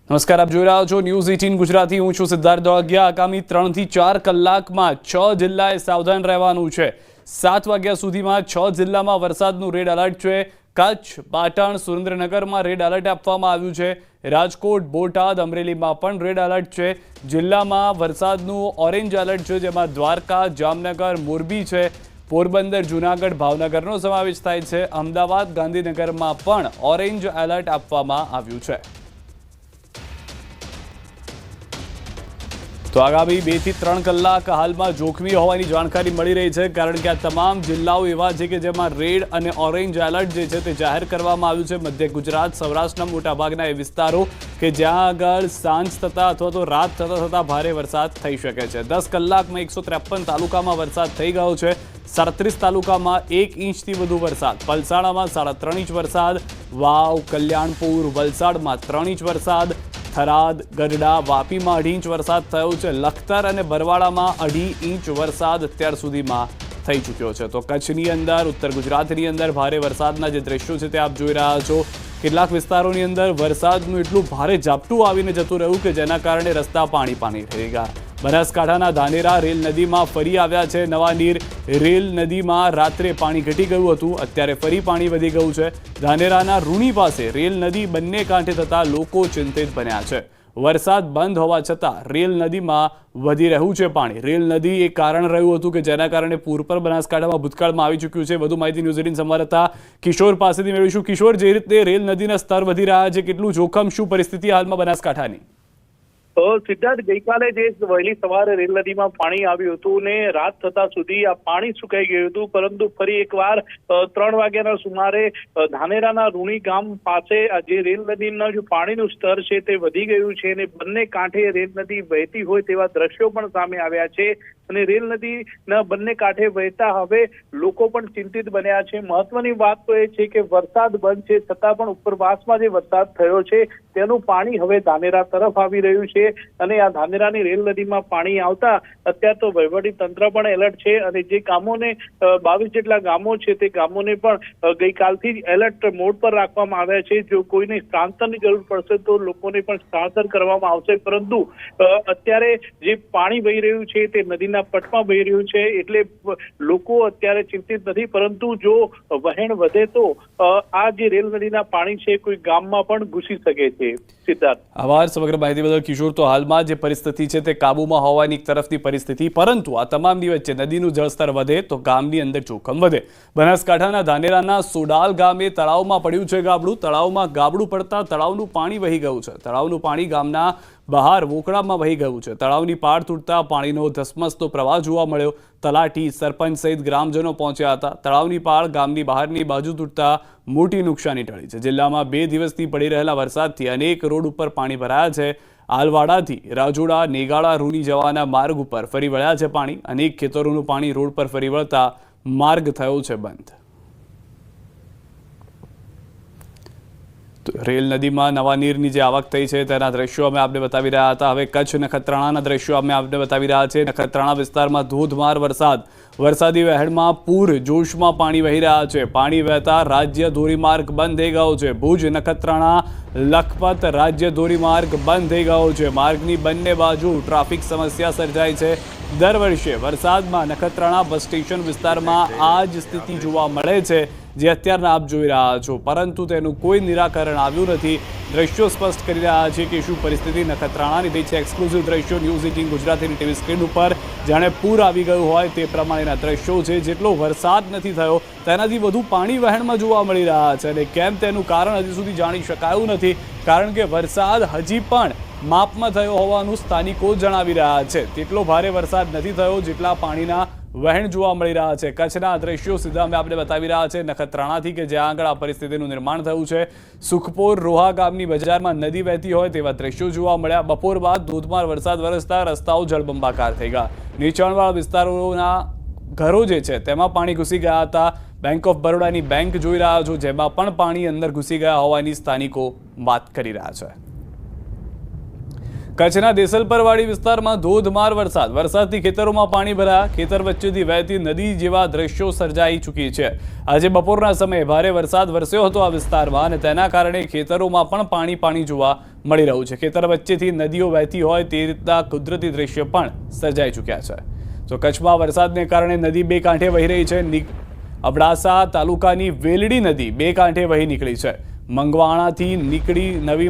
નમસ્કાર, આપ જોઈ રહ્યા છો ન્યૂઝ 18 ગુજરાતી। હું છું સિદ્ધાર્થ દોળગિયા। આગામી 3 થી 4 કલાકમાં 6 જિલ્લાએ સાવધાન રહેવાનું છે। 7 વાગ્યા સુધીમાં 6 જિલ્લામાં વરસાદનું રેડ એલર્ટ છે। કચ્છ, પાટણ, સુરેન્દ્રનગરમાં રેડ એલર્ટ આપવામાં આવ્યું છે। રાજકોટ, બોટાદ, અમરેલીમાં પણ રેડ એલર્ટ છે। જિલ્લામાં વરસાદનું ઓરેન્જ એલર્ટ છે, જેમાં દ્વારકા, જામનગર, મોરબી છે। પોરબંદર, જૂનાગઢ, ભાવનગરનો સમાવેશ થાય છે। અમદાવાદ, ગાંધીનગરમાં પણ ઓરેન્જ એલર્ટ આપવામાં આવ્યું છે। તો આગામી 2 થી 3 કલાક હાલમાં જોખમી હોવાની જાણકારી મળી રહી છે, કારણ કે આ તમામ જિલ્લાઓ એવા છે કે જેમાં રેડ અને ઓરેન્જ એલર્ટ જે છે તે જાહેર કરવામાં આવ્યું છે। મધ્ય ગુજરાત, સૌરાષ્ટ્રના મોટાભાગના એ વિસ્તારો કે જ્યાં આગળ સાંજ થતાં અથવા તો રાત થતાં ભારે વરસાદ થઈ શકે છે। 10 કલાકમાં 153 તાલુકામાં વરસાદ થઈ ગયો છે। 37 તાલુકામાં 1 ઇંચથી વધુ વરસાદ। પલસાણામાં 3.5 ઇંચ વરસાદ। વાવ, કલ્યાણપુર, વલસાડમાં 3 ઇંચ વરસાદ। થરાદ, ગઢડા, વાપીમાં 2.5 ઇંચ વરસાદ થયો છે। લખતર અને બરવાડામાં 2.5 ઇંચ વરસાદ અત્યાર સુધીમાં થઈ ચૂક્યો છે। તો કચ્છની અંદર, ઉત્તર ગુજરાતની અંદર ભારે વરસાદના જે દ્રશ્યો છે તે આપ જોઈ રહ્યા છો। કેટલાક વિસ્તારોની અંદર વરસાદનું એટલું ભારે ઝાપટું આવીને જતું રહ્યું કે જેના કારણે રસ્તા પાણી થઈ ગયા। બનાસકાંઠાના ધાનેરા રેલ નદીમાં ફરી આવ્યા છે નવા નીર। રેલ નદીમાં રાત્રે પાણી ઘટી ગયું હતું, અત્યારે ફરી પાણી વધી ગયું છે। ધાનેરાના રૂણી પાસે રેલ નદી બંને કાંઠે થતાં લોકો ચિંતિત બન્યા છે। વરસાદ બંધ હોવા છતાં રેલ નદીમાં વધી રહ્યું છે પાણી। રેલ નદી એક કારણ રહ્યું હતું કે જેના કારણે પૂર પર બનાસકાંઠામાં ભૂતકાળમાં આવી ચૂક્યું છે। વધુ માહિતી ન્યૂઝ 18 સંવાદદાતા કિશોર પાસેથી મેળવીશું। કિશોર, જે રીતે રેલ નદીના સ્તર વધી રહ્યા છે, કેટલું જોખમ, શું પરિસ્થિતિ હાલમાં બનાસકાંઠાની? સિદ્ધાર્થ, ગઈકાલે જે વહેલી સવારે રેલ નદીમાં પાણી આવ્યું હતું ને રાત થતા સુધી આ પાણી સુકાઈ ગયું હતું, પરંતુ ફરી એકવાર 3 વાગ્યાના સુમારે ધાનેરાના રૂણી ગામ પાસે જે રેલ નદીના જે પાણીનું સ્તર છે તે વધી ગયું છે અને બંને કાંઠે રેલ નદી વહેતી હોય તેવા દ્રશ્યો પણ સામે આવ્યા છે। અને રેલ નદીના બંને કાંઠે વહેતા હવે લોકો પણ ચિંતિત બન્યા છે। મહત્વની વાત તો એ છે કે વરસાદ બંધ છે છતાં પણ ઉપરવાસમાં જે વરસાદ થયો છે તેનું પાણી હવે ધાનેરા તરફ આવી રહ્યું છે અને આ ધાનેરાની રેલ નદીમાં પાણી આવતા અત્યારે તો વહીવટી તંત્ર પણ એલર્ટ છે અને જે ગામોને 22 જેટલા ગામો છે તે ગામોને પણ ગઈકાલથી જ એલર્ટ મોડ પર રાખવામાં આવ્યા છે। જો કોઈને સ્થળાંતરની જરૂર પડશે તો લોકોને પણ સ્થળાંતર કરવામાં આવશે, પરંતુ અત્યારે જે પાણી વહી રહ્યું છે તે નદીના પટમાં વહી રહ્યું છે એટલે લોકો અત્યારે ચિંતિત નથી, પરંતુ જો વહેણ વધે તો આ જે રેલ નદીના પાણી છે કોઈ ગામમાં પણ ઘૂસી શકે છે। સિદ્ધાર્થ, આભાર સમગ્ર માહિતી બદલ કિશોર। તો હાલમાં જે પરિસ્થિતિ છે તે કાબુમાં હોવાની એક તરફની પરિસ્થિતિ, પરંતુ આ તમામની વચ્ચે નદીનું જળસ્તર વધે તો ગામની અંદર જોખમ વધે। બનાસકાંઠાના ધાનેરાના સોડાલ ગામે તળાવમાં પડ્યું છે ગાબડું। તળાવમાં ગાબડું પડતા તળાવનું પાણી વહી ગયું છે। તળાવનું પાણી ગામના બહાર વોકળામાં વહી ગયું છે। તળાવની પાળ તૂટતા પાણીનો ધસમસતો પ્રવાહ જોવા મળ્યો। તલાટી, સરપંચ સહિત ગ્રામજનો પહોંચ્યા હતા। તળાવની પાળ ગામની બહારની બાજુ તૂટતા મોટી નુકસાની ટળી છે। જિલ્લામાં 2 દિવસથી પડી રહેલા વરસાદથી અનેક રોડ ઉપર પાણી ભરાયા છે। આલવાડાથી રાજોડા, નેગાળા, રૂની જવાના માર્ગ ઉપર ફરી વળ્યા છે પાણી। અનેક ખેતરોનું પાણી રોડ પર ફરી વળતા માર્ગ થયો છે બંધ। રેલ નદીમાં નવા નીરની જે આવક થઈ છે તેના દ્રશ્યો અમે આપને બતાવી રહ્યા હતા। હવે કચ્છ નખત્રાણાના દ્રશ્યો અમે આપને બતાવી રહ્યા છે। નખત્રાણા વિસ્તારમાં ધોધમાર વરસાદ, વરસાદી વહેણમાં પૂર જોશમાં પાણી વહી રહ્યા છે। પાણી વહેતા રાજ્ય ધોરીમાર્ગ બંધ થઈ ગયો છે। ભુજ, નખત્રાણા, લખપત રાજ્ય ધોરીમાર્ગ બંધ થઈ ગયો છે। માર્ગની બંને બાજુ ટ્રાફિક સમસ્યા સર્જાય છે। દર વર્ષે વરસાદમાં નખત્રાણા બસ સ્ટેશન વિસ્તારમાં આ જ સ્થિતિ જોવા મળે છે જે અત્યારના આપ જોઈ રહ્યા છો, પરંતુ તેનું કોઈ નિરાકરણ આવ્યું નથી। દ્રશ્યો સ્પષ્ટ કરી રહ્યા છે કે શું પરિસ્થિતિ નખત્રાણાની થઈ છે। એક્સક્લુઝિવ દ્રશ્યો ન્યૂઝ 18 ગુજરાતીની ટીવી સ્ક્રીન ઉપર જાણે પૂર આવી ગયું હોય તે પ્રમાણેના દ્રશ્યો છે। જેટલો વરસાદ નથી થયો તેનાથી વધુ પાણી વહેણમાં જોવા મળી રહ્યા છે અને કેમ તેનું કારણ હજી સુધી જાણી શકાયું નથી, કારણ કે વરસાદ હજી પણ માપમાં થયો હોવાનું સ્થાનિકો જણાવી રહ્યા છે। તેટલો ભારે વરસાદ નથી થયો જેટલા પાણીના વહેણ જોવા મળી રહ્યા છે। કચ્છના દ્રશ્યો સીધા અમે આપને બતાવી રહ્યા છે નખત્રાણાથી કે જ્યાં આગળ આ પરિસ્થિતિનું નિર્માણ થયું છે। સુખપોર રોહા ગામની બજારમાં નદી વહેતી હોય તેવા દ્રશ્યો જોવા મળ્યા। બપોર બાદ ધોધમાર વરસાદ વરસતા રસ્તાઓ જળબંબાકાર થઈ ગયા। નીચાણવાળા વિસ્તારોના ઘરો જે છે તેમાં પાણી ઘૂસી ગયા હતા। બેંક ઓફ બરોડાની બેંક જોઈ રહ્યા છો જેમાં પણ પાણી અંદર ઘૂસી ગયા હોવાની સ્થાનિકો વાત કરી રહ્યા છે। કચ્છના દેસલપરવાડી વિસ્તારમાં ધોધમાર વરસાદથી ખેતરોમાં પાણી ભરાયા. ખેતર વચ્ચેથી વહેતી નદી જેવા દ્રશ્યો સર્જાઈ ચૂકી છે. આજે બપોરના સમયે ભારે વરસાદ વરસ્યો હતો આ વિસ્તારમાં અને તેના કારણે ખેતરોમાં પણ પાણી જોવા મળી રહ્યું છે. ખેતર વચ્ચેથી નદીઓ વહેતી હોય તે રીતના કુદરતી દ્રશ્યો પણ સર્જાઈ ચૂક્યા છે. તો કચ્છમાં વરસાદને કારણે નદી બે કાંઠે વહી રહી છે. અબડાસા તાલુકાની વેલડી નદી બે કાંઠે વહી નીકળી છે. મંગવાણાથી નીકળી નવી